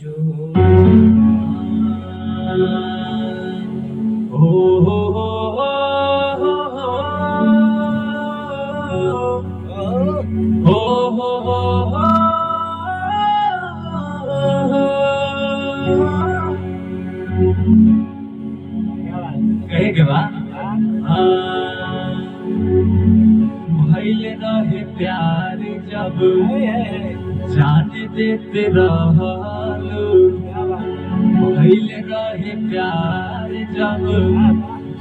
जो हो हो हो हो हो हो कहे के बा भइल रहे प्यार जब जान देते रहलू भइल रहे प्यार जब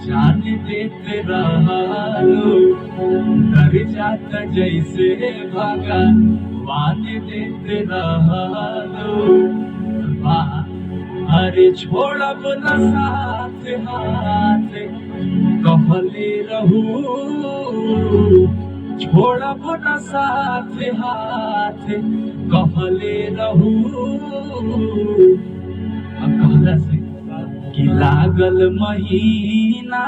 जान देते रहलू डर जात जैसे भगवान देते रहलू अरे छोड़ब न साथ हाथ कहले रहू छोड़ब न साथ हाथ कहले रहू कहला से कि लागल महीना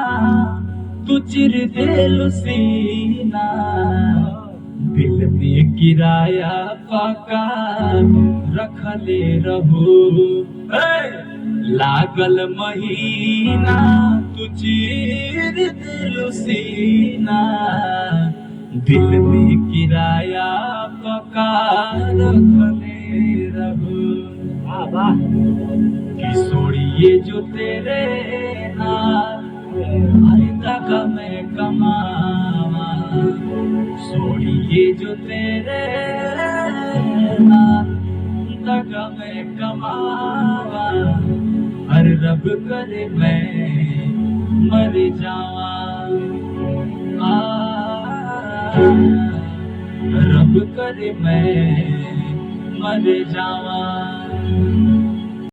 तू चिर देलु सीना दिल में किराया पका रखले रहू लागल महीना तू चीर दिलु सीना दिल में किराया पका रखले रहू किशोरिए जो तेरे नाल तक मैं कमावा सोड़िए जो तेरे नाल तक मैं कमावा हर रब करे मैं मर जावा रब करे मैं मर जावा